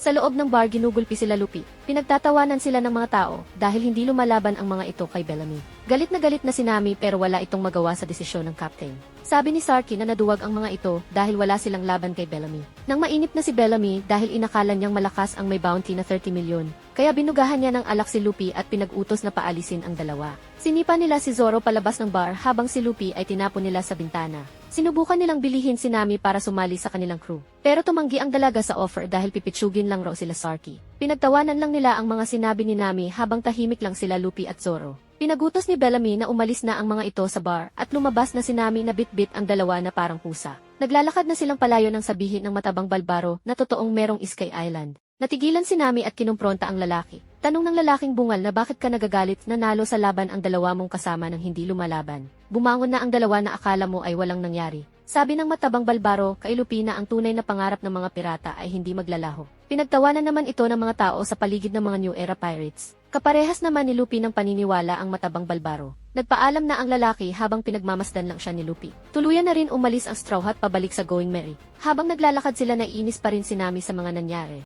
Sa loob ng bar ginugulpi sila Lupi. Pinagtatawanan sila ng mga tao dahil hindi lumalaban ang mga ito kay Bellamy. Galit na si Nami pero wala itong magawa sa desisyon ng captain. Sabi ni Sarky na naduwag ang mga ito dahil wala silang laban kay Bellamy. Nang mainip na si Bellamy dahil inakala niyang malakas ang may bounty na 30 milyon, kaya binugahan niya ng alak si Lupi at pinag-utos na paalisin ang dalawa. Sinipa nila si Zoro palabas ng bar habang si Lupi ay tinapon nila sa bintana. Sinubukan nilang bilihin si Nami para sumali sa kanilang crew. Pero tumanggi ang dalaga sa offer dahil pipitsugin lang raw sila Sarky. Pinagtawanan lang nila ang mga sinabi ni Nami habang tahimik lang sila Lupi at Zoro. Pinagutos ni Bellamy na umalis na ang mga ito sa bar at lumabas na si Nami na bit-bit ang dalawa na parang pusa. Naglalakad na silang palayo nang sabihin ng matabang balbaro na totoong merong Sky Island. Natigilan si Nami at kinumpronta ang lalaki. Tanong ng lalaking bungal na bakit ka nagagalit na nalo sa laban ang dalawa mong kasama nang hindi lumalaban. Bumangon na ang dalawa na akala mo ay walang nangyari. Sabi ng matabang balbaro, kay Lupi na ang tunay na pangarap ng mga pirata ay hindi maglalaho. Pinagtawanan naman ito ng mga tao sa paligid ng mga New Era Pirates. Kaparehas naman ni Lupi ng paniniwala ang matabang balbaro. Nagpaalam na ang lalaki habang pinagmamasdan lang siya ni Lupi. Tuluyan na rin umalis ang Straw Hat pabalik sa Going Merry. Habang naglalakad sila naiinis pa rin si Nami sa mga nangyari.